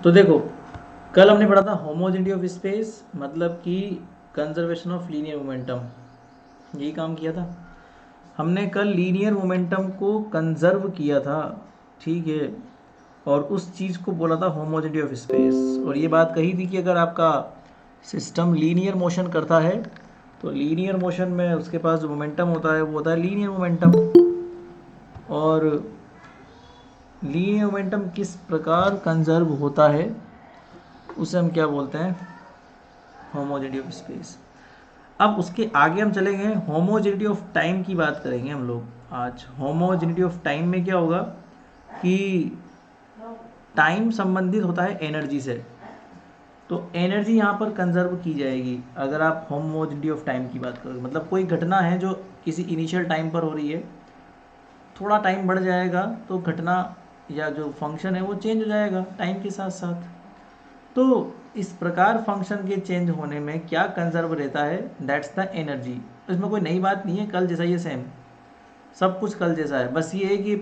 तो देखो, कल हमने पढ़ा था होमोजेनिटी ऑफ स्पेस, मतलब कि कंजर्वेशन ऑफ लीनियर मोमेंटम, यही काम किया था हमने कल। लीनियर मोमेंटम को कंजर्व किया था, ठीक है, और उस चीज़ को बोला था होमोजेनिटी ऑफ स्पेस। और ये बात कही थी कि अगर आपका सिस्टम लीनियर मोशन करता है तो लीनियर मोशन में उसके पास जो मोमेंटम होता है वो होता है लीनियर मोमेंटम। और लीनियर मोमेंटम किस प्रकार कंजर्व होता है उसे हम क्या बोलते हैं, होमोजेनिटी ऑफ स्पेस। अब उसके आगे हम चलेंगे, होमोजेनिटी ऑफ टाइम की बात करेंगे हम लोग आज। होमोजेनिटी ऑफ टाइम में क्या होगा कि टाइम संबंधित होता है एनर्जी से, तो एनर्जी यहाँ पर कंजर्व की जाएगी अगर आप होमोजेनिटी ऑफ टाइम की बात करोगे। मतलब कोई घटना है जो किसी इनिशियल टाइम पर हो रही है, थोड़ा टाइम बढ़ जाएगा तो घटना या जो फंक्शन है वो चेंज हो जाएगा टाइम के साथ साथ। तो इस प्रकार फंक्शन के चेंज होने में क्या कंजर्व रहता है, दैट्स द एनर्जी। इसमें कोई नई बात नहीं है, कल जैसा ही है, सेम सब कुछ कल जैसा है। बस ये है कि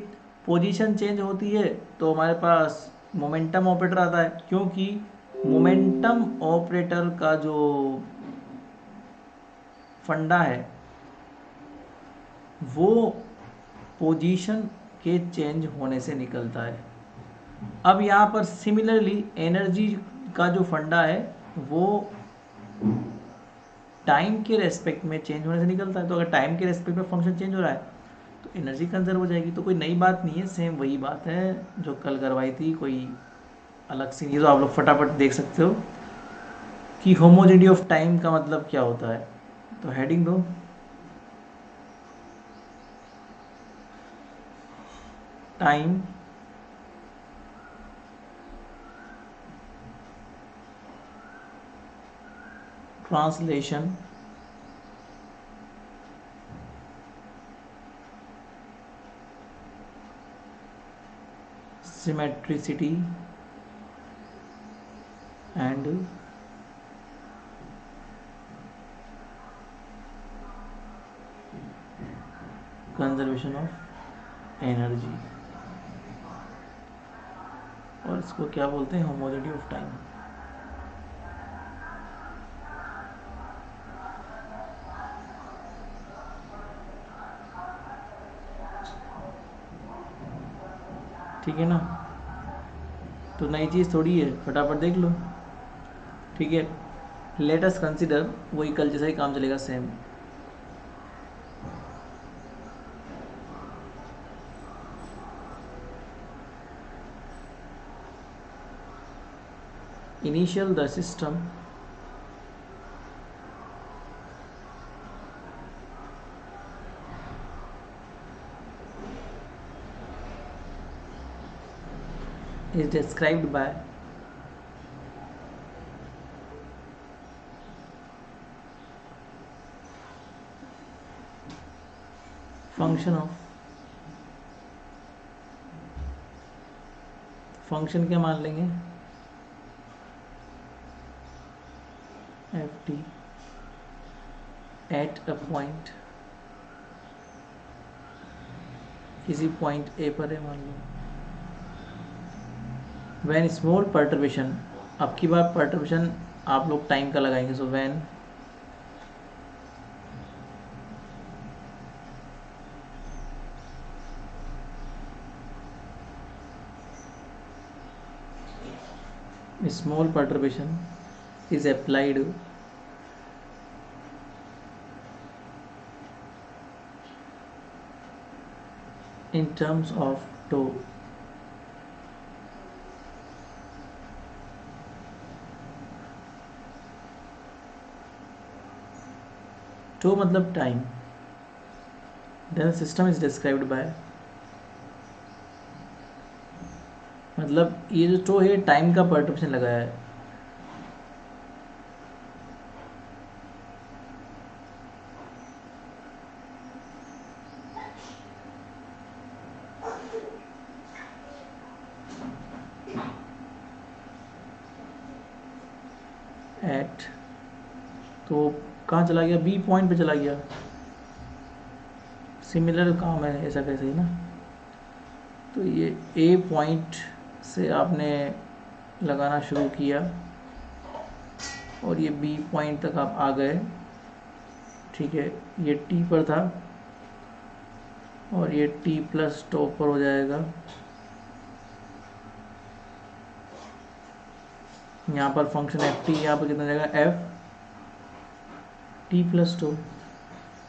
पोजीशन चेंज होती है तो हमारे पास मोमेंटम ऑपरेटर आता है, क्योंकि मोमेंटम ऑपरेटर का जो फंडा है वो पोजीशन के चेंज होने से निकलता है। अब यहाँ पर सिमिलरली एनर्जी का जो फंडा है वो टाइम के रेस्पेक्ट में चेंज होने से निकलता है। तो अगर टाइम के रेस्पेक्ट में फंक्शन चेंज हो रहा है तो एनर्जी कंजर्व हो जाएगी। तो कोई नई बात नहीं है, सेम वही बात है जो कल करवाई थी, कोई अलग सी नहीं। तो आप लोग फटाफट देख सकते हो कि होमोजेनिटी ऑफ टाइम का मतलब क्या होता है। तो हेडिंग दो, time translation symmetricity and conservation of energy, और इसको क्या बोलते हैं, होमोजेनिटी ऑफ टाइम। ठीक है ना, तो नई चीज़ थोड़ी है, फटाफट देख लो। ठीक है, लेट अस कंसिडर, वही कल जैसा ही काम चलेगा same. Initial the system is described by function of, function क्या मान लेंगे, F T at a point, किसी पॉइंट ए पर है मान लो। व्हेन स्मॉल पर्टर्बेशन, अब की बार पर्टर्बेशन आप लोग टाइम का लगाएंगे। So when small perturbation is applied in terms of tau, tau मतलब time, then system is described by, मतलब ये जो टो है टाइम का पर्टर्बेशन लगाया है। एट, तो कहाँ चला गया, बी पॉइंट पे चला गया। सिमिलर काम है ऐसा कैसे ही ना। तो ये ए पॉइंट से आपने लगाना शुरू किया और ये बी पॉइंट तक आप आ गए, ठीक है, ये टी पर था और ये टी प्लस टॉप पर हो जाएगा। यहाँ पर फंक्शन एफ टी, यहाँ पर कितना जाएगा एफ टी प्लस टू।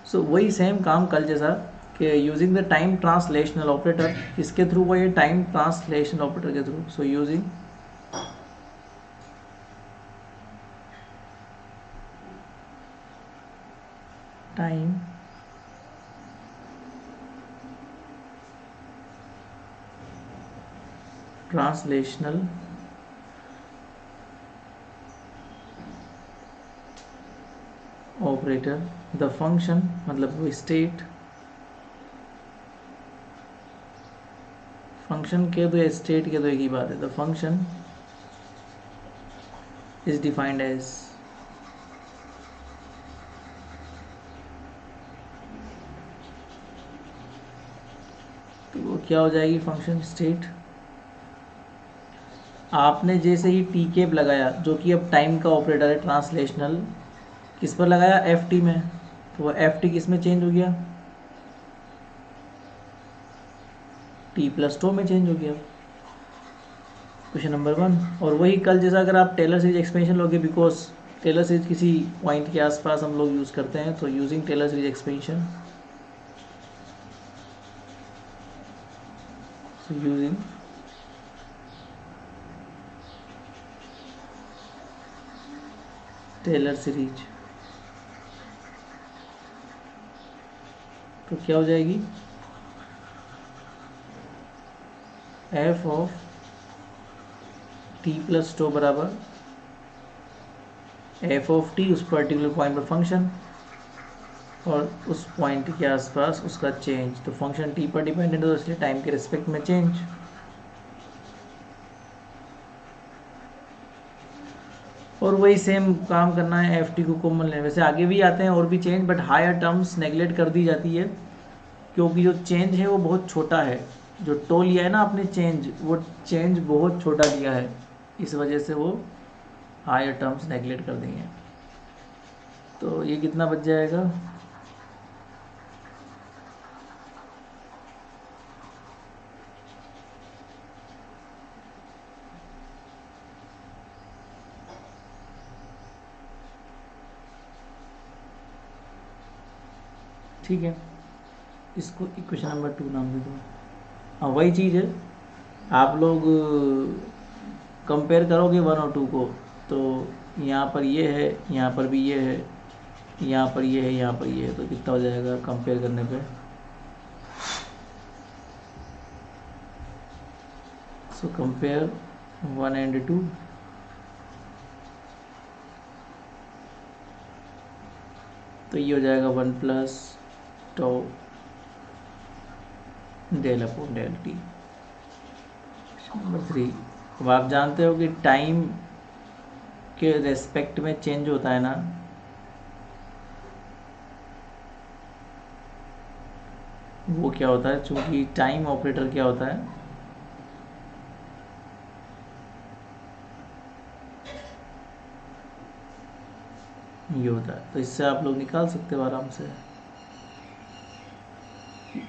सो वही सेम काम कल जैसा कि using the time translational operator, किसके थ्रू हुआ ये, टाइम ट्रांसलेशनल ऑपरेटर के through. So using time translational operator, the function मतलब वो स्टेट, फंक्शन के दो या स्टेट के दो एक ही बात है। The function is defined as, तो वो क्या हो जाएगी फंक्शन स्टेट। आपने जैसे ही टी केप लगाया जो कि अब टाइम का ऑपरेटर है ट्रांसलेशनल, किस पर लगाया, एफ टी में, तो वो एफ टी किस में चेंज हो गया, टी प्लस टू में चेंज हो गया। Question number 1। और वही कल जैसा अगर आप टेलर सीरीज एक्सपेंशन लोगे, बिकॉज टेलर सीरीज किसी पॉइंट के आसपास हम लोग यूज़ करते हैं, तो using Taylor series expansion, so using Taylor series, तो क्या हो जाएगी, f of t plus two बराबर एफ ऑफ टी, उस पर्टिकुलर पॉइंट पर फंक्शन और उस पॉइंट के आसपास उसका चेंज। तो फंक्शन टी पर डिपेंडेंट हो, इसलिए टाइम के रिस्पेक्ट में चेंज। और वही सेम काम करना है, एफ टी को कॉमन लेने। वैसे आगे भी आते हैं और भी change, but higher terms neglect कर दी जाती है क्योंकि जो चेंज है वो बहुत छोटा है। जो टो लिया है ना आपने चेंज, वो चेंज बहुत छोटा लिया है, इस वजह से वो हायर टर्म्स नेगलेक्ट कर देंगे। तो ये कितना बच जाएगा, ठीक है, इसको इक्वेशन नंबर 2 नाम दे दो। हाँ वही चीज़ है, आप लोग कंपेयर करोगे 1 और 2 को, तो यहाँ पर ये है, यहाँ पर भी ये है, यहाँ पर ये है, यहाँ पर ये है, तो कितना हो जाएगा कंपेयर करने पे। सो कंपेयर 1 and 2, तो ये हो जाएगा 1 plus tau del upon del t. Number 3, अब आप जानते हो कि टाइम के रेस्पेक्ट में चेंज होता है ना, वो क्या होता है, चूंकि टाइम ऑपरेटर क्या होता है, ये होता है। तो इससे आप लोग निकाल सकते हो आराम से।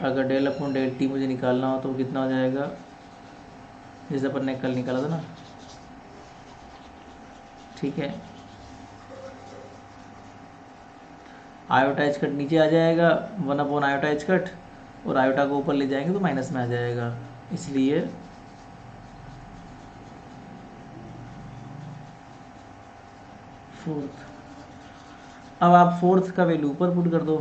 अगर डेल अपॉन डेल टी मुझे निकालना हो तो कितना हो जाएगा, जैसे अपन ने कल निकाला था ना, ठीक है, आयोटा एच कट नीचे आ जाएगा 1 अपॉन आयोटा एच कट, और आयोटा को ऊपर ले जाएंगे तो माइनस में आ जाएगा, इसलिए फोर्थ। अब आप फोर्थ का वैल्यू ऊपर पुट कर दो,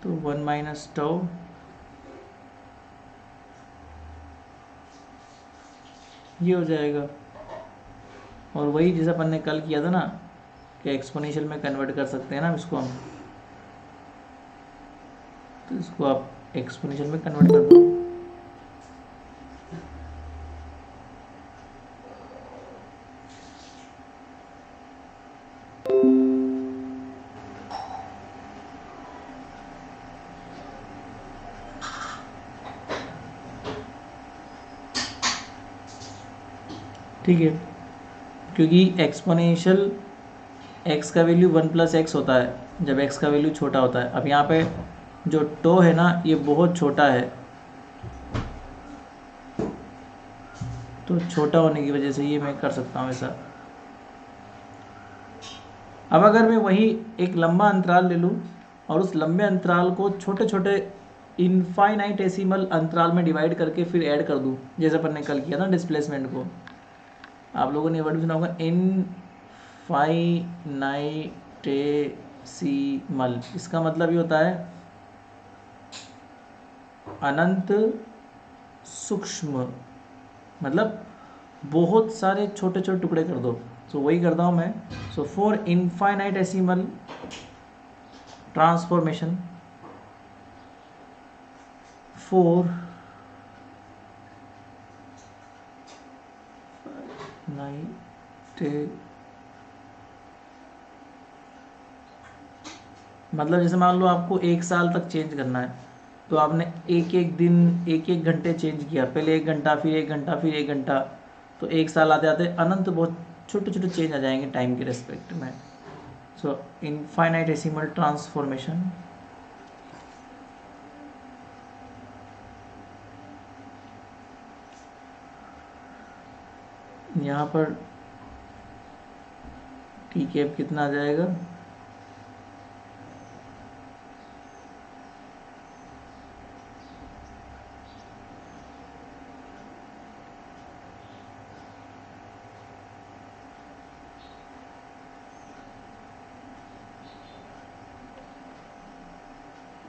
तो 1 माइनस टो ये हो जाएगा। और वही जैसा अपन ने कल किया था ना कि एक्सपोनेंशियल में कन्वर्ट कर सकते हैं ना इसको हम, तो इसको आप एक्सपोनेंशियल में कन्वर्ट कर दो। ठीक है, क्योंकि एक्सपोनेंशियल x का वैल्यू 1 + x होता है जब x का वैल्यू छोटा होता है। अब यहाँ पे जो टो है ना ये बहुत छोटा है, तो छोटा होने की वजह से ये मैं कर सकता हूँ ऐसा। अब अगर मैं वही एक लंबा अंतराल ले लूँ और उस लंबे अंतराल को छोटे छोटे इनफाइनाइटेसिमल अंतराल में डिवाइड करके फिर ऐड कर दूँ, जैसे अपन ने कल किया था डिस्प्लेसमेंट को, आप लोगों ने वर्ड भी सुना होगा इनफाइनाइटेसिमल। इसका मतलब ये होता है अनंत सूक्ष्म, मतलब बहुत सारे छोटे छोटे टुकड़े कर दो। सो वही करता हूँ मैं। So for infinitesimal transformation, for मतलब जैसे मान लो आपको 1 साल तक चेंज करना है, तो आपने एक एक दिन एक एक घंटे चेंज किया, पहले 1 घंटा फिर 1 घंटा फिर 1 घंटा, तो 1 साल आते आते अनंत बहुत छोटे छोटे चेंज आ जाएंगे टाइम के रेस्पेक्ट में। सो इनफाइनाइटेसिमल ट्रांसफॉर्मेशन यहाँ पर ठीक है, अब कितना आ जाएगा,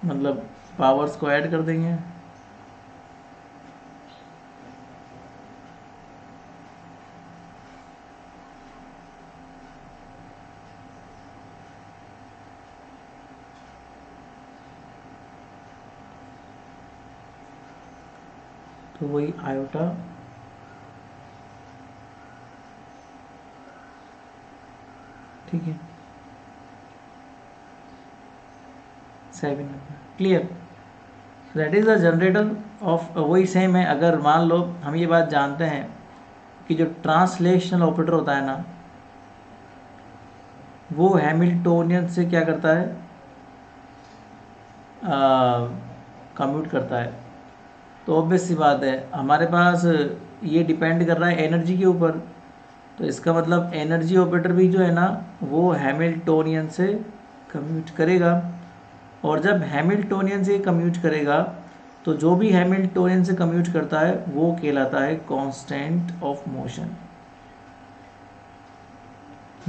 मतलब पावर्स को ऐड कर देंगे। तो वही आयोटा ठीक है 7 clear. That is the generator off, वही सेम है। अगर मान लो हम ये बात जानते हैं कि जो ट्रांसलेशनल ऑपरेटर होता है ना वो हैमिल्टोनियन से क्या करता है, कम्यूट करता है, तो ऑब्वियस सी बात है हमारे पास ये डिपेंड कर रहा है एनर्जी के ऊपर, तो इसका मतलब एनर्जी ऑपरेटर भी जो है ना वो हैमिल्टोनियन से कम्यूट करेगा। और जब हैमिल्टोनियन से कम्यूट करेगा तो जो भी हैमिल्टोनियन से कम्यूट करता है वो कहलाता है कांस्टेंट ऑफ मोशन।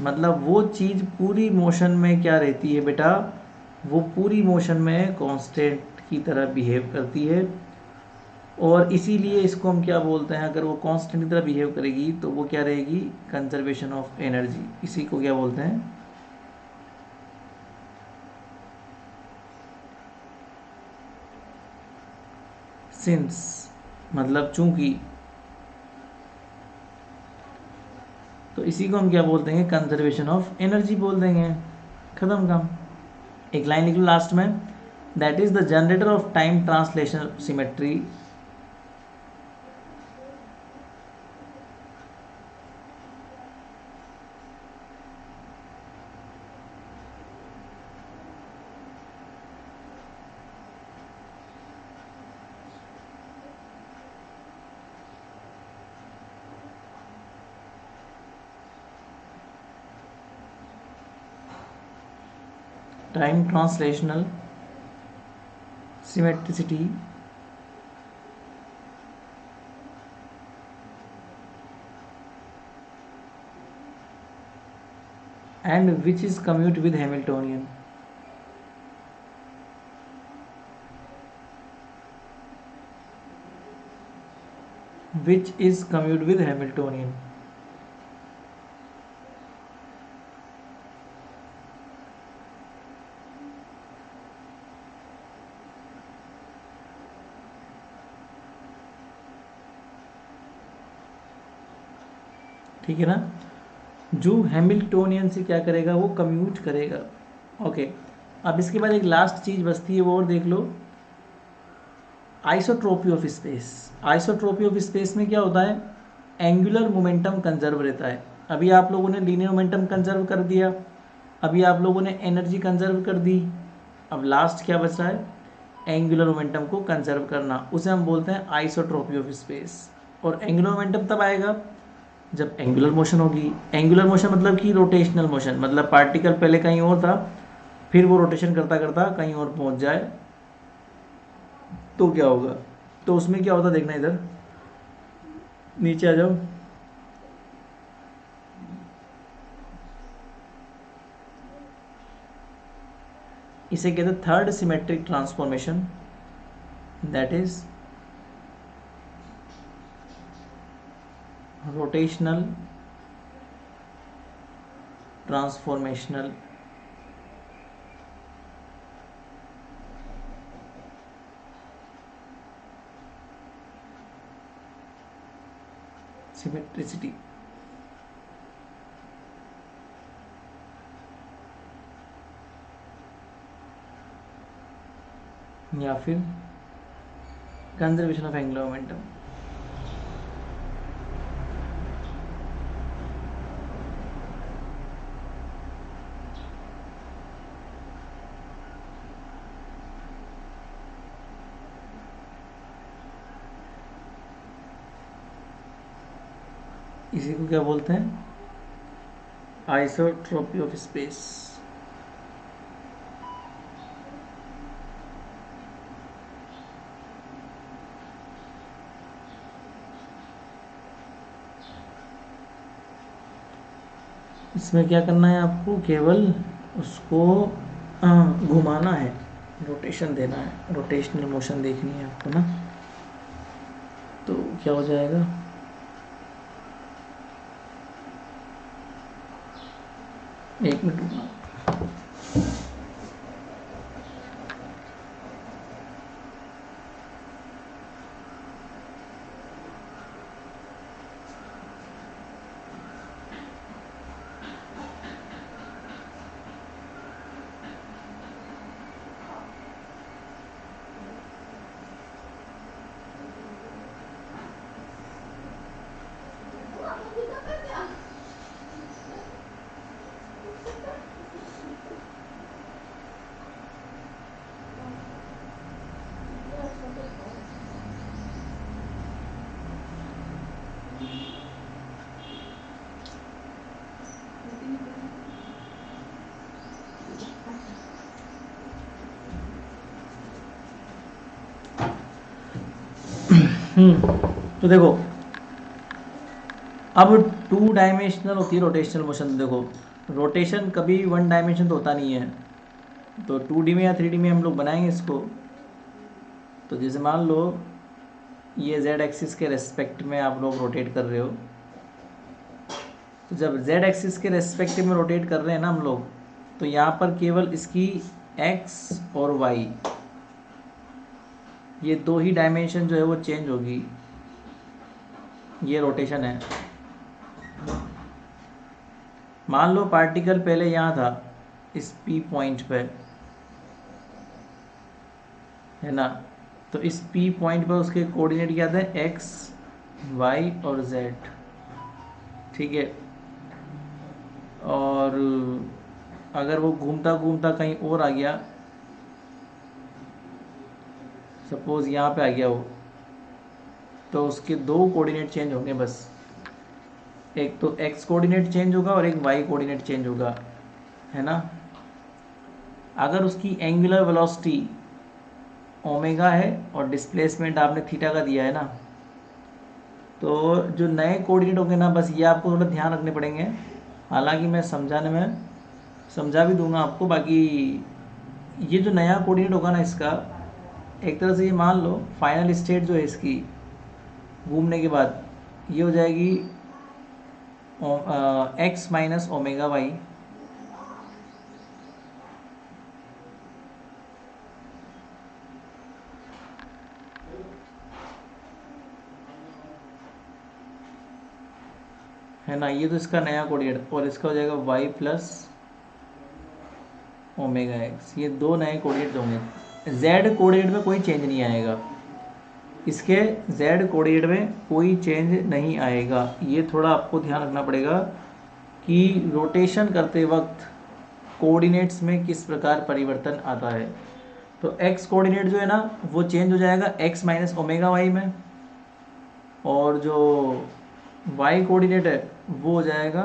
मतलब वो चीज़ पूरी मोशन में क्या रहती है बेटा, वो पूरी मोशन में कांस्टेंट की तरह बिहेव करती है। और इसीलिए इसको हम क्या बोलते हैं, अगर वो कांस्टेंट की तरह बिहेव करेगी तो वो क्या रहेगी, कंजर्वेशन ऑफ एनर्जी। इसी को क्या बोलते हैं, सिंस, मतलब चूंकि, तो इसी को हम क्या बोल देंगे, कंजर्वेशन ऑफ एनर्जी बोल देंगे। खत्म काम। एक लाइन लिख लो लास्ट में, that is the generator off time translation symmetry, time translational symmetricity and which is commute with Hamiltonian. Which is commute with Hamiltonian. ठीक है ना, जो हैमिल्टोनियन से क्या करेगा, वो कम्यूट करेगा। ओके, अब इसके बाद एक लास्ट चीज़ बचती है, वो और देख लो, isotropy of space. Isotropy of space में क्या होता है, एंगुलर मोमेंटम कंजर्व रहता है। अभी आप लोगों ने लीनियर मोमेंटम कंजर्व कर दिया, अभी आप लोगों ने एनर्जी कंजर्व कर दी, अब लास्ट क्या बच रहा है, एंगुलर मोमेंटम को कंजर्व करना, उसे हम बोलते हैं आइसोट्रॉपी ऑफ स्पेस। और एंगुलर मोमेंटम तब आएगा जब एंगुलर मोशन होगी। एंगुलर मोशन मतलब कि रोटेशनल मोशन, मतलब पार्टिकल पहले कहीं और था, फिर वो रोटेशन करता करता कहीं और पहुंच जाए तो क्या होगा। तो उसमें क्या होता देखना, इधर नीचे आ जाओ। इसे कहते हैं third symmetric transformation, that is rotational transformational symmetricity. या फिर कंजर्वेशन ऑफ एंगुलर मोमेंटम। इसी को क्या बोलते हैं, आइसोट्रॉपी ऑफ स्पेस। इसमें क्या करना है आपको, केवल उसको घुमाना है, रोटेशन देना है, रोटेशनल मोशन देखनी है आपको ना। तो क्या हो जाएगा, एक मिनट रुकना। तो देखो, अब टू डायमेंशनल होती है रोटेशनल मोशन। देखो रोटेशन कभी वन डायमेंशन तो होता नहीं है, तो 2D में या 3D में हम लोग बनाएंगे इसको। तो जैसे मान लो ये z एक्सिस के रेस्पेक्ट में आप लोग रोटेट कर रहे हो, तो जब z एक्सिस के रेस्पेक्ट में रोटेट कर रहे हैं ना हम लोग, तो यहाँ पर केवल इसकी x और y, ये दो ही डायमेंशन जो है वो चेंज होगी। ये रोटेशन है। मान लो पार्टिकल पहले यहाँ था इस P पॉइंट पे, है ना, तो इस P पॉइंट पर उसके कोऑर्डिनेट क्या थे, x, y और z, ठीक है। और अगर वो घूमता घूमता कहीं और आ गया, सपोज यहाँ पे आ गया वो, तो उसके दो कोऑर्डिनेट चेंज होंगे बस, एक तो x कोऑर्डिनेट चेंज होगा और एक y कोऑर्डिनेट चेंज होगा, है ना। अगर उसकी एंगुलर वेलोसिटी ओमेगा है और डिस्प्लेसमेंट आपने थीटा का दिया है ना, तो जो नए कोऑर्डिनेट होंगे ना, बस ये आपको थोड़ा ध्यान रखने पड़ेंगे। हालांकि मैं समझाने में समझा भी दूंगा आपको। बाकी ये जो नया कोऑर्डिनेट होगा ना इसका, एक तरह से ये मान लो फाइनल स्टेट जो है इसकी घूमने के बाद, ये हो जाएगी x माइनस ओमेगा वाई, है ना। ये तो इसका नया कोऑर्डिनेट, और इसका हो जाएगा y प्लस ओमेगा एक्स। ये दो नए कोऑर्डिनेट होंगे, z कोऑर्डिनेट में कोई चेंज नहीं आएगा, इसके z कोऑर्डिनेट में कोई चेंज नहीं आएगा। ये थोड़ा आपको ध्यान रखना पड़ेगा कि रोटेशन करते वक्त कोऑर्डिनेट्स में किस प्रकार परिवर्तन आता है। तो x कोऑर्डिनेट जो है ना वो चेंज हो जाएगा x माइनस ओमेगा वाई में, और जो y कोऑर्डिनेट है वो हो जाएगा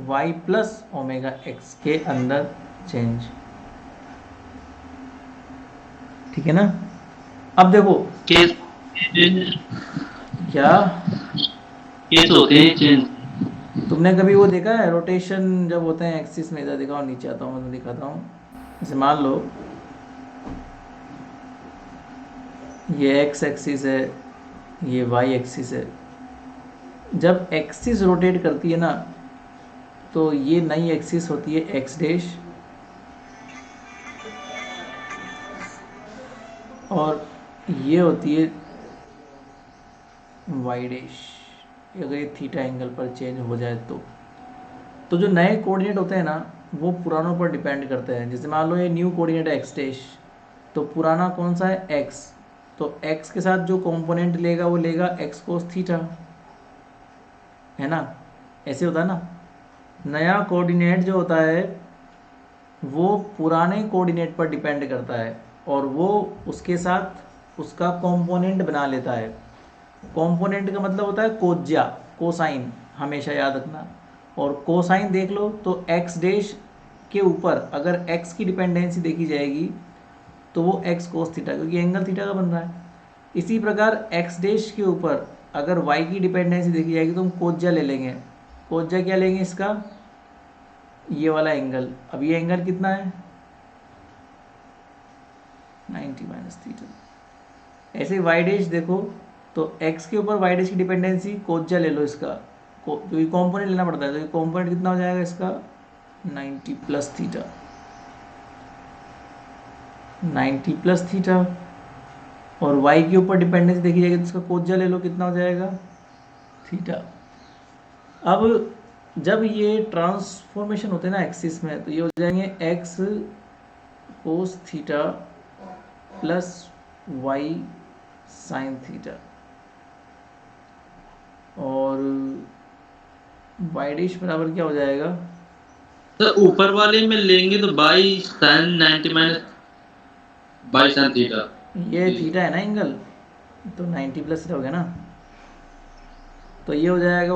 y प्लस ओमेगा x के अंदर चेंज। ठीक है ना। अब देखो केस क्या केस होते हैं चेंज। तुमने कभी वो देखा है रोटेशन जब होते हैं एक्सिस में, इधर दिखाओ, नीचे आता हूँ मैं तो दिखाता हूँ। जैसे मान लो ये एक्स एक्सिस है, ये वाई एक्सिस है। जब एक्सिस रोटेट करती है ना तो ये नई एक्सिस होती है एक्स डैश, और ये होती है वाई डैश, अगर ये थीटा एंगल पर चेंज हो जाए तो जो नए कोऑर्डिनेट होते हैं ना वो पुरानों पर डिपेंड करते हैं। जैसे मान लो ये न्यू कोऑर्डिनेट है एक्स डैश, तो पुराना कौन सा है एक्स, तो एक्स के साथ जो कंपोनेंट लेगा वो लेगा एक्स कोस थीटा, है ना। ऐसे होता है ना। नया कोऑर्डिनेट जो होता है वो पुराने कोऑर्डिनेट पर डिपेंड करता है और वो उसके साथ उसका कंपोनेंट बना लेता है। कंपोनेंट का मतलब होता है कोज्या, कोसाइन, हमेशा याद रखना। और कोसाइन देख लो तो एक्स डैश के ऊपर अगर एक्स की डिपेंडेंसी देखी जाएगी तो वो एक्स कोस थीटा, क्योंकि एंगल थीटा का बन रहा है। इसी प्रकार एक्स डैश के ऊपर अगर वाई की डिपेंडेंसी देखी जाएगी तो हम कोज्या ले लेंगे। कोज्या क्या लेंगे इसका, ये वाला एंगल। अब ये एंगल कितना है 90 माइनस थीटा। ऐसे वाई डैश देखो तो x के ऊपर वाई डैश की डिपेंडेंसी कोज्या ले लो इसका, तो ये कॉम्पोनेंट लेना पड़ता है, तो ये कॉम्पोनेंट कितना हो जाएगा इसका 90 प्लस थीटा, 90 प्लस थीटा। और y के ऊपर डिपेंडेंसी देखी जाएगी तो इसका कोज्या ले लो, कितना हो जाएगा थीटा। अब जब ये ट्रांसफॉर्मेशन होते हैं ना एक्सिस में तो ये हो जाएंगे x cos theta plus y sine theta, और y डैश बराबर क्या हो जाएगा, तो ऊपर वाले में लेंगे तो by sine 90 minus by sine theta. ये थीटा है ना एंगल, तो 90 प्लस थीटा हो गया ना। तो ये हो जाएगा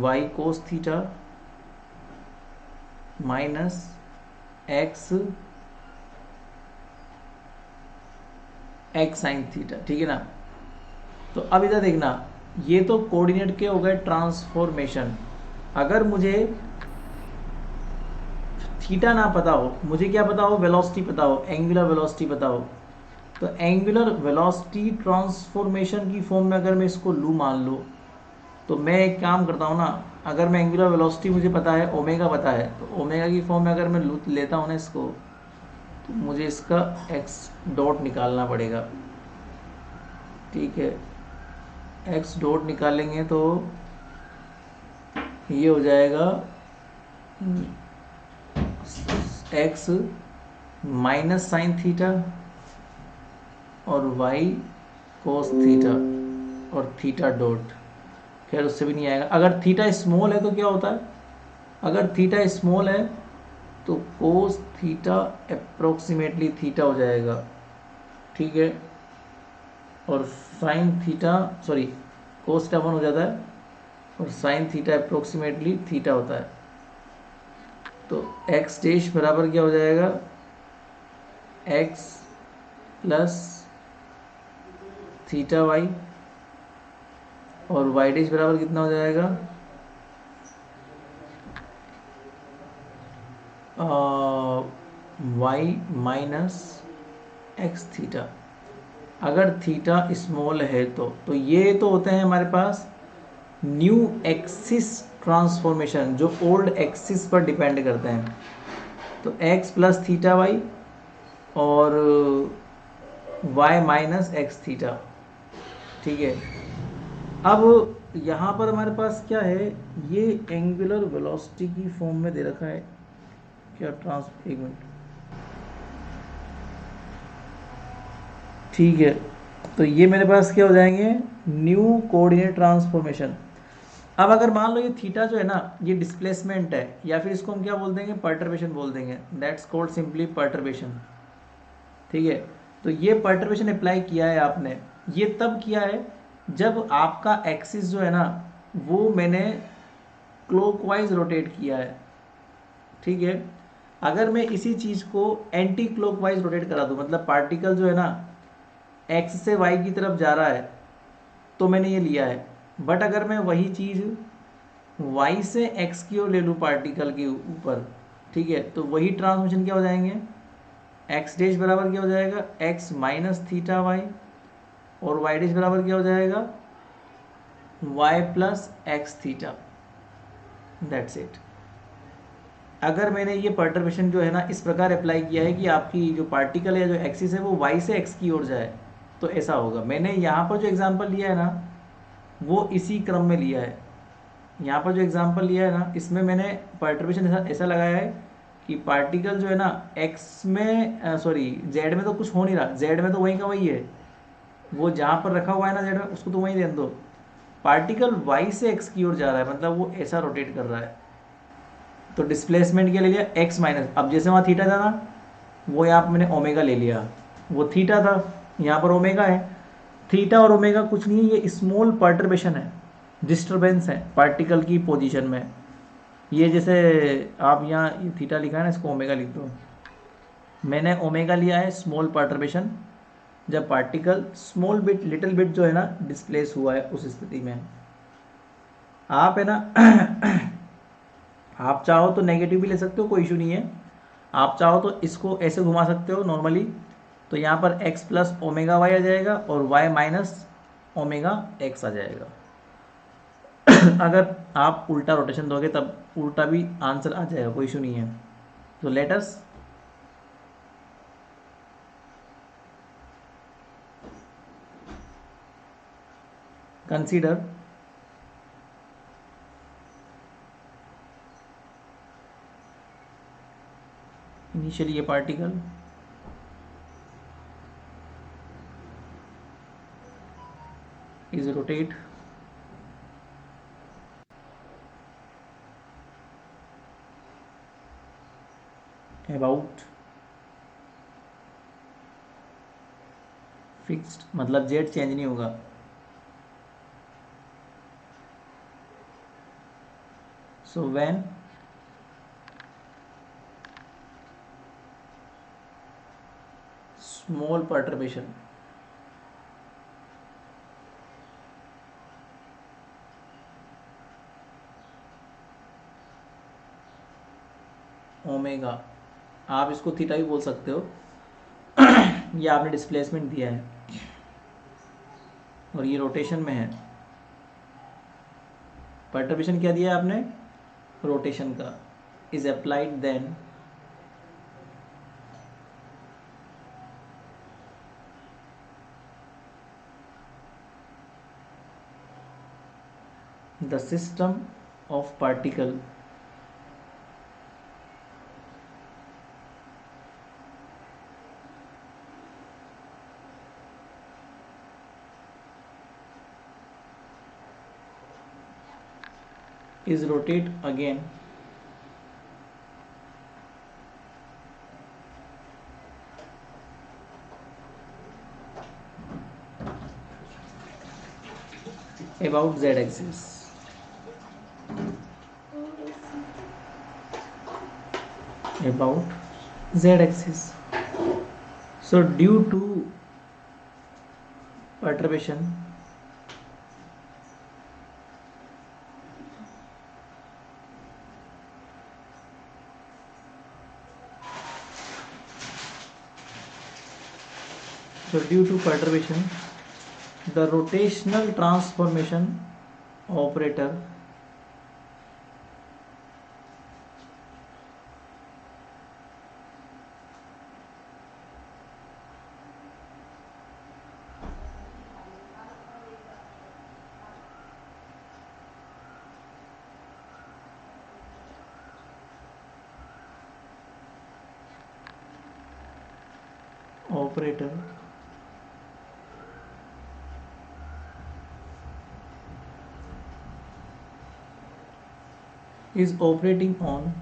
y cos theta minus x sine theta. ठीक है ना। तो अब इधर देखना, ये तो कोऑर्डिनेट के हो गए ट्रांसफॉर्मेशन। अगर मुझे थीटा ना पता हो, मुझे क्या पता हो, वेलोसिटी पता हो, एंगुलर वेलोसिटी पता हो, तो एंगुलर वेलोसिटी ट्रांसफॉर्मेशन की फॉर्म में अगर मैं इसको लूँ मान लो, तो मैं एक काम करता हूँ ना, अगर मैं एंगुलर वेलोसिटी मुझे पता है, ओमेगा पता है, तो ओमेगा की फॉर्म में अगर मैं लेता हूँ ना इसको, तो मुझे इसका एक्स डॉट निकालना पड़ेगा। ठीक है, एक्स डॉट निकालेंगे तो ये हो जाएगा एक्स माइनस साइन थीटा और वाई कोस थीटा और थीटा डॉट। खैर उससे भी नहीं आएगा। अगर थीटा स्मॉल है तो क्या होता है, अगर थीटा स्मॉल है तो कोस थीटा अप्रोक्सीमेटली थीटा हो जाएगा। ठीक है, और sine theta sorry cos theta 1 हो जाता है और साइन थीटा अप्रोक्सीमेटली थीटा होता है। तो एक्स डैश बराबर क्या हो जाएगा, एक्स प्लस थीटा वाई, और वाई डैश बराबर कितना हो जाएगा वाई माइनस एक्स थीटा। अगर थीटा स्मॉल है तो ये तो होते हैं हमारे पास न्यू एक्सिस ट्रांसफॉर्मेशन जो ओल्ड एक्सिस पर डिपेंड करते हैं। तो x प्लस थीटा वाई और y माइनस एक्स थीटा। ठीक है, अब यहाँ पर हमारे पास क्या है, ये एंगुलर वेलोसिटी की फॉर्म में दे रखा है क्या, एक मिनट। ठीक है, तो ये मेरे पास क्या हो जाएंगे, न्यू कोऑर्डिनेट ट्रांसफॉर्मेशन। अब अगर मान लो ये थीटा जो है ना ये डिस्प्लेसमेंट है, या फिर इसको हम क्या बोल देंगे, पर्टर्बेशन बोल देंगे, दैट्स कॉल्ड सिंपली पर्टर्बेशन। ठीक है, तो ये पर्टर्बेशन अप्लाई किया है आपने, ये तब किया है जब आपका एक्सिस जो है ना वो मैंने क्लॉकवाइज रोटेट किया है। ठीक है, अगर मैं इसी चीज़ को एंटी क्लॉकवाइज रोटेट करा दूँ, मतलब पार्टिकल जो है ना एक्स से वाई की तरफ जा रहा है, तो मैंने ये लिया है। बट अगर मैं वही चीज़ वाई से एक्स की ओर ले लूँ पार्टिकल के ऊपर, ठीक है, तो वही ट्रांसमिशन क्या हो जाएंगे, एक्स डैश बराबर क्या हो जाएगा, एक्स माइनस थीटा वाई, और वाई डैश बराबर क्या हो जाएगा, y plus x theta. That's it. अगर मैंने ये पर्टर्बेशन जो है ना इस प्रकार अप्लाई किया है कि आपकी जो पार्टिकल है जो एक्सिस है वो वाई से एक्स की ओर जाए, तो ऐसा होगा। मैंने यहाँ पर जो एग्जांपल लिया है ना वो इसी क्रम में लिया है। यहाँ पर जो एग्जांपल लिया है ना इसमें मैंने पर्टर्बेशन ऐसा ऐसा लगाया है कि पार्टिकल जो है ना एक्स में सॉरी जेड में तो कुछ हो नहीं रहा, जेड में तो वही का वही है, वो जहाँ पर रखा हुआ है ना जेड में उसको तो वहीं रहने दो। पार्टिकल वाई से एक्स की ओर जा रहा है, मतलब वो ऐसा रोटेट कर रहा है। तो डिस्प्लेसमेंट क्या ले लिया, एक्स माइनस, अब जैसे वहाँ थीटा था ना वो यहाँ पर मैंने ओमेगा ले लिया, वो थीटा था, यहाँ पर ओमेगा है। थीटा और ओमेगा कुछ नहीं है, ये स्मॉल पर्टर्बेशन है, डिस्टरबेंस है पार्टिकल की पोजीशन में। ये जैसे आप यहाँ ये थीटा लिखा है ना इसको ओमेगा लिख दो, मैंने ओमेगा लिया है स्मॉल पर्टर्बेशन, जब particle small bit little bit जो है ना डिस्प्लेस हुआ है उस स्थिति में। आप है ना आप चाहो तो नेगेटिव भी ले सकते हो, कोई इशू नहीं है। आप चाहो तो इसको ऐसे घुमा सकते हो नॉर्मली, तो यहाँ पर x प्लस ओमेगा वाई आ जाएगा और y माइनस ओमेगा एक्स आ जाएगा। अगर आप उल्टा रोटेशन दोगे तब उल्टा भी आंसर आ जाएगा, कोई इशू नहीं है। तो लेट अस कंसीडर इनिशियली ये particle is rotate about fixed, मतलब जेड चेंज नहीं होगा, so when small perturbation omega, आप इसको थीटा भी बोल सकते हो, ये आपने डिस्प्लेसमेंट दिया है और ये रोटेशन में है। पर्टर्बेशन क्या दिया है आपने, रोटेशन का, is applied then the system of particle is rotate again about z axis, about z axis. So due to perturbation the rotational transformation operator operator is operating on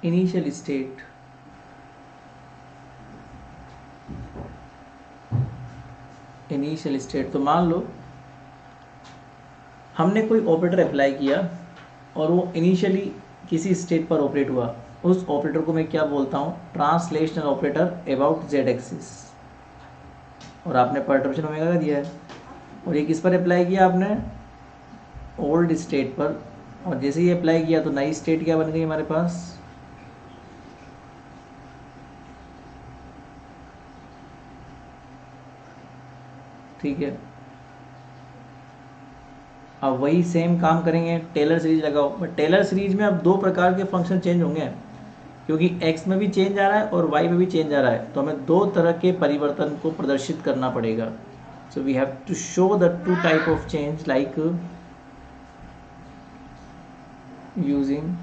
initial state तो मान लो हमने कोई operator apply किया और वो initially किसी state पर operate हुआ, उस ऑपरेटर को मैं क्या बोलता हूँ, translational operator about Z axis. और आपने परटर्बेशन ओमेगा का दिया है और ये किस पर अप्लाई किया आपने, ओल्ड स्टेट पर। और जैसे ही अप्लाई किया तो नई स्टेट क्या बन गई हमारे पास, ठीक है। अब वही सेम काम करेंगे, टेलर सीरीज लगाओ। बट टेलर सीरीज में अब दो प्रकार के फंक्शन चेंज होंगे, क्योंकि x में भी चेंज आ रहा है और y में भी चेंज आ रहा है, तो हमें दो तरह के परिवर्तन को प्रदर्शित करना पड़ेगा। So we have to show the two type of change like using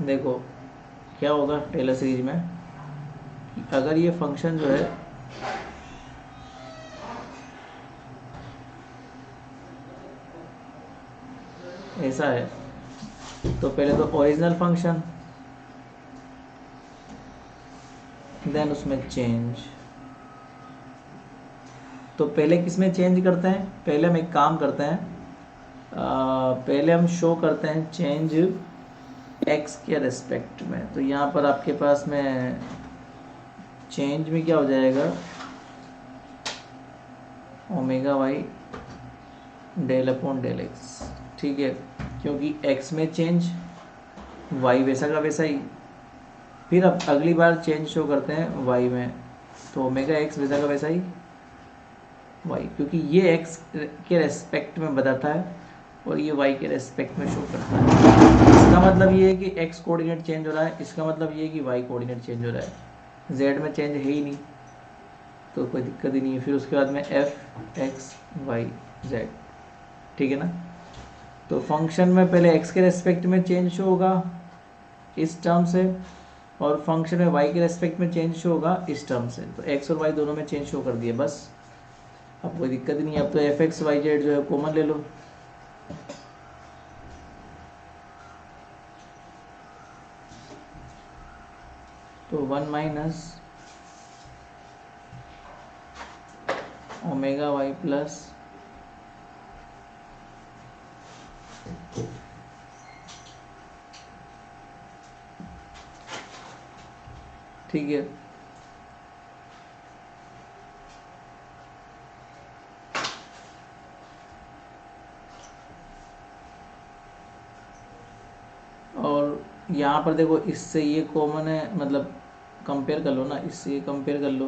देखो क्या होगा टेलर सीरीज में, अगर ये फंक्शन जो है ऐसा है, तो पहले तो ओरिजिनल फंक्शन, देन उसमें चेंज। तो पहले किस में चेंज करते हैं, पहले हम एक काम करते हैं, पहले हम शो करते हैं चेंज x के रेस्पेक्ट में। तो यहाँ पर आपके पास में चेंज में क्या हो जाएगा, omega y del upon del x, ठीक है। क्योंकि x में चेंज, y वैसा का वैसा ही। फिर अब अगली बार चेंज शो करते हैं y में, तो ओमेगा x वैसा का वैसा ही y, क्योंकि ये x के रेस्पेक्ट में बदलता है और ये y के रेस्पेक्ट में शो करता है। इसका मतलब ये है कि x कोऑर्डिनेट चेंज हो रहा है, इसका मतलब ये है कि y कोऑर्डिनेट चेंज हो रहा है। z में चेंज है ही नहीं तो कोई दिक्कत ही नहीं है। फिर उसके बाद में f x y z, ठीक है ना। तो फंक्शन में पहले x के रेस्पेक्ट में चेंज शो होगा इस टर्म से, और फंक्शन में y के रेस्पेक्ट में चेंज शो होगा इस टर्म से। तो x और y दोनों में चेंज शो कर दिए बस, अब कोई दिक्कत नहीं है। अब तो एफ एक्स वाई जेड जो है कॉमन ले लो, तो 1 माइनस ओमेगा वाई प्लस ठीक है। और यहाँ पर देखो इससे ये कॉमन है, मतलब कंपेयर कर लो ना, इससे ये कंपेयर कर लो,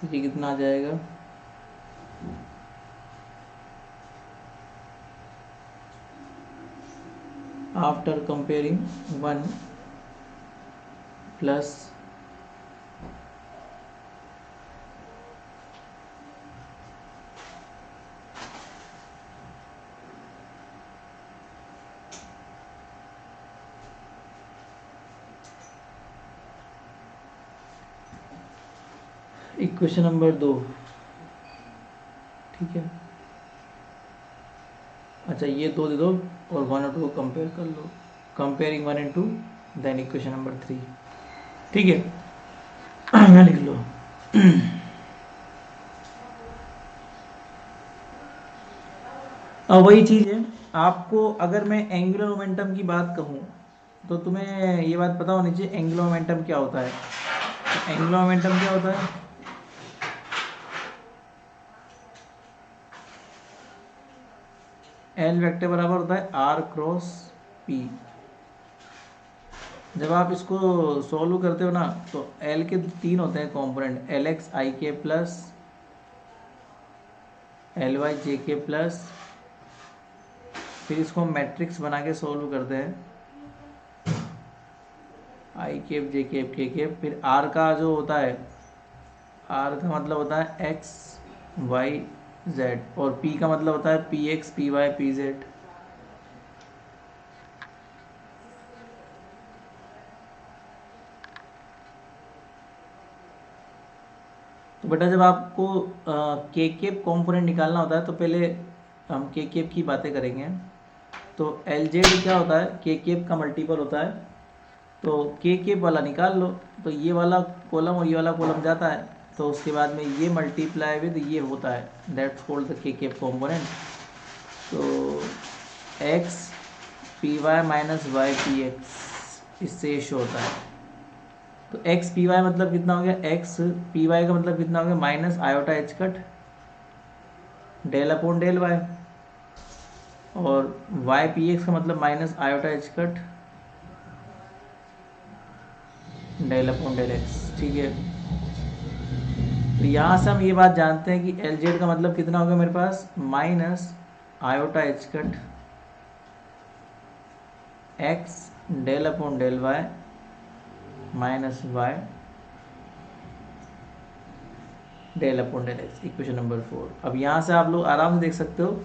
तो ये कितना आ जाएगा, after comparing 1 plus equation number 2, ठीक है। अच्छा ये 2 दे दो और 1 और 2 को कंपेयर कर लो, comparing 1 and 2, then equation number 3, ठीक है। यहाँ लिख लो अब वही चीज़ है, आपको अगर मैं एंगुलर मोमेंटम की बात कहूँ तो तुम्हें ये बात पता होनी चाहिए एंगुलर मोमेंटम क्या होता है। एंगुलर मोमेंटम क्या होता है, एल वेक्टर बराबर होता है आर क्रॉस पी। जब आप इसको सॉल्व करते हो ना तो एल के 3 होते हैं कंपोनेंट, एल एक्स आई के प्लस एल वाई जे के प्लस, फिर इसको मैट्रिक्स बना के सॉल्व करते हैं, आई केप जे केप के केप। फिर आर का जो होता है, आर का मतलब होता है एक्स वाई z, और p का मतलब होता है px, py, pz। तो बेटा जब आपको के केप कॉम्पोनेंट निकालना होता है तो पहले हम के केप की बातें करेंगे। तो एल जेड क्या होता है, के केप का मल्टीपल होता है। तो के केप वाला निकाल लो, तो ये वाला कॉलम और ये वाला कॉलम जाता है, तो उसके बाद में ये मल्टीप्लाई विद ये होता है, that's called the k cap component. तो x p y minus y p x इससे शो होता है। तो एक्स पी वाई मतलब कितना हो गया, एक्स पी वाई का मतलब कितना हो गया, minus iota h cut del upon del y, और वाई पी एक्स का मतलब minus iota h cut del upon del x. ठीक है, तो यहाँ से हम ये बात जानते हैं कि एल जेड का मतलब कितना होगा मेरे पास, minus iota h cut x del upon del y minus y del upon del x, equation number 4। अब यहाँ से आप लोग आराम से देख सकते हो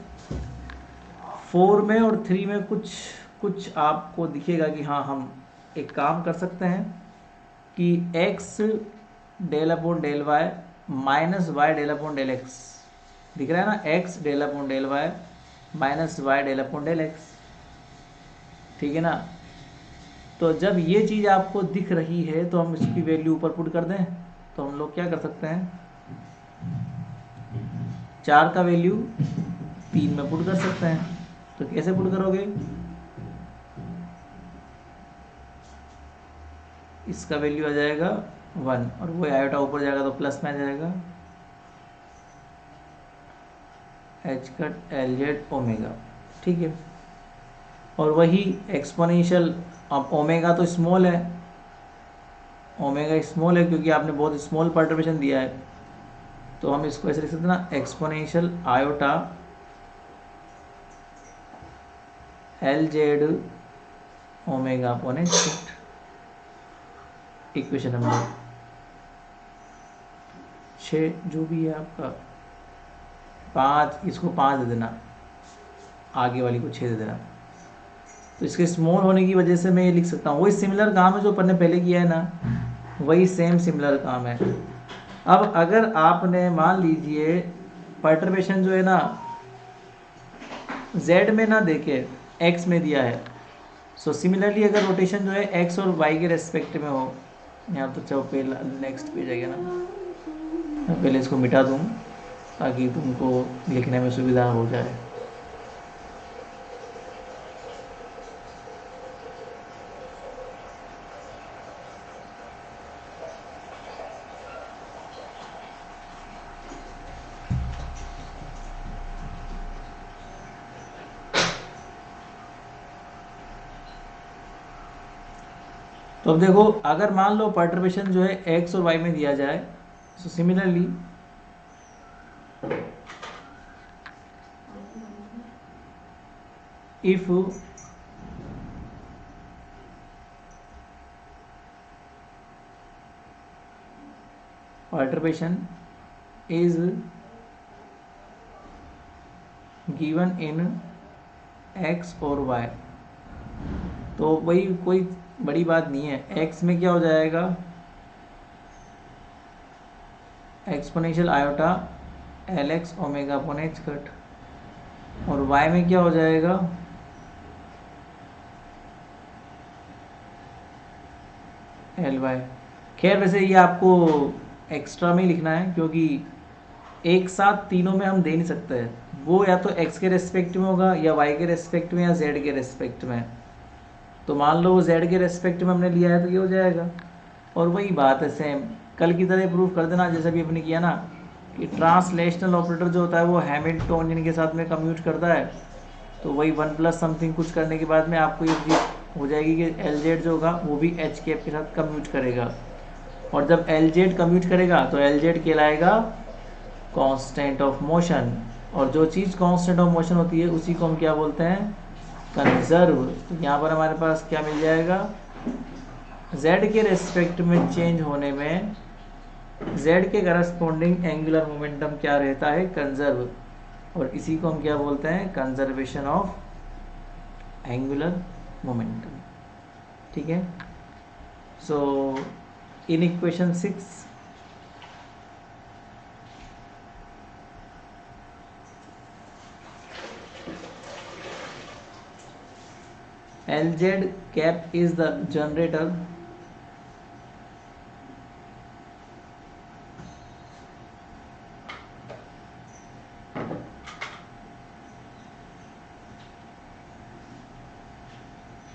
4 में और 3 में कुछ आपको दिखेगा कि हाँ हम एक काम कर सकते हैं कि x del upon del y minus y del upon del x दिख रहा है ना, x del upon del y minus y del upon del x, ठीक है ना। तो जब ये चीज़ आपको दिख रही है तो हम इसकी वैल्यू ऊपर पुट कर दें। तो हम लोग क्या कर सकते हैं, 4 का वैल्यू 3 में पुट कर सकते हैं। तो कैसे पुट करोगे, इसका वैल्यू आ जाएगा 1 और वो आयोटा ऊपर जाएगा तो प्लस में आ जाएगा H cut L Z omega, ठीक है। और वही एक्सपोनेंशियल, अब ओमेगा तो स्मॉल है, ओमेगा स्मॉल है क्योंकि आपने बहुत स्मॉल परटर्बेशन दिया है, तो हम इसको ऐसे लिख सकते हैं ना, exponential iota L Z omega upon H cut, equation number 6 जो भी है आपका 5, इसको 5 दे देना, आगे वाली को 6 दे देना। तो इसके स्मॉल होने की वजह से मैं ये लिख सकता हूँ, वही सिमिलर काम है जो अपन ने पहले किया है ना, वही सेम सिमिलर काम है। अब अगर आपने मान लीजिए परटर्बेशन जो है ना z में ना देके x में दिया है, सो सिमिलरली अगर रोटेशन जो है x और y के रेस्पेक्ट में हो, यहाँ तो चलो पहले नेक्स्ट पेज आ गया ना, मैं पहले इसको मिटा दूँ ताकि तुमको लिखने में सुविधा हो जाए। तो अब देखो, अगर मान लो परटर्बेशन जो है x और y में दिया जाए, so similarly if perturbation is given in x और y, तो वही कोई बड़ी बात नहीं है। x में क्या हो जाएगा, exponential iota L x omega upon H cut, और y में क्या हो जाएगा, एल वाई। खैर वैसे ये आपको एक्स्ट्रा में ही लिखना है क्योंकि एक साथ तीनों में हम दे नहीं सकते हैं, वो या तो x के रेस्पेक्ट में होगा या y के रेस्पेक्ट में या z के रेस्पेक्ट में। तो मान लो z के रेस्पेक्ट में हमने लिया है तो ये हो जाएगा। और वही बात है सेम, कल की तरह प्रूफ कर देना जैसा भी अपने किया ना, कि ट्रांसलेशनल ऑपरेटर जो होता है वो हैमिल्टोनियन के साथ में कम्यूट करता है, तो वही 1 प्लस समथिंग कुछ करने के बाद में आपको ये चीज़ हो जाएगी कि एल जेड जो होगा वो भी एच कैप के साथ कम्यूट करेगा, और जब एल जेड कम्यूट करेगा तो एल जेड कहलाएगा कांस्टेंट ऑफ मोशन, और जो चीज़ कांस्टेंट ऑफ मोशन होती है उसी को हम क्या बोलते हैं, कंजर्व। तो यहाँ पर हमारे पास क्या मिल जाएगा, z के रेस्पेक्ट में चेंज होने में z के करस्पॉन्डिंग एंगुलर मोमेंटम क्या रहता है, कंजर्व। और इसी को हम क्या बोलते हैं, कंजर्वेशन ऑफ एंगुलर मोमेंटम। ठीक है। सो in equation 6 LZ cap is the generator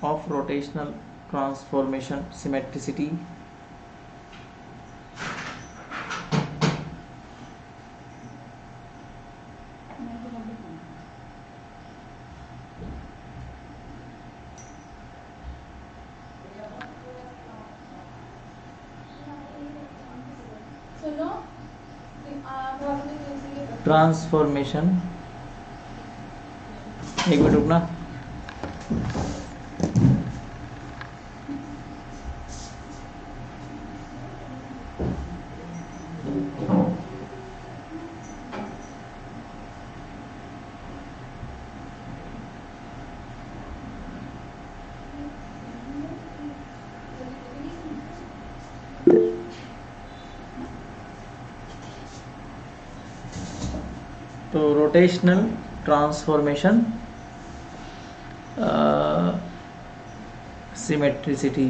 of rotational transformation symmetricity transformation, एक मिनट रुकना। तो रोटेशनल ट्रांसफॉर्मेशन सिमेट्रिसिटी,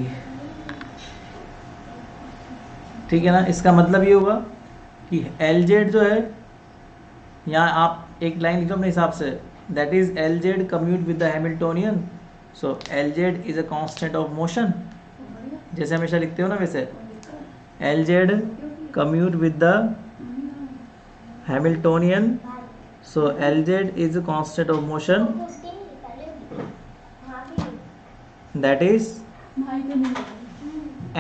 ठीक है ना। इसका मतलब ये होगा कि LZ जो है, यहाँ आप एक लाइन लिखो अपने हिसाब से, that is LZ commute with the Hamiltonian. So LZ is a constant of motion, जैसे हमेशा लिखते हो ना वैसे, LZ commute with the Hamiltonian, so LZ is a constant of motion, that is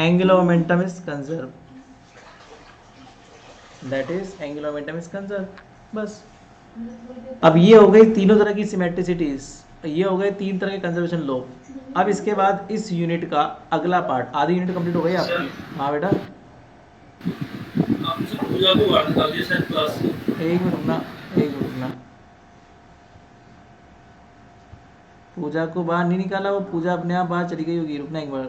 angular momentum is conserved, that is angular momentum is conserved। बस। अब ये हो गई तीनों तरह की सिमेट्रिसिटीज, ये हो गए तीन तरह के कंजर्वेशन लॉ। अब इसके बाद इस यूनिट का अगला पार्ट, आधी यूनिट कंप्लीट हो गई आपकी। हाँ बेटा, एक मिनट रुकना, एक मिनट रुकना। पूजा को बाहर नहीं निकाला, वो पूजा अपने आप बाहर चली गई होगी, रुकना एक बार।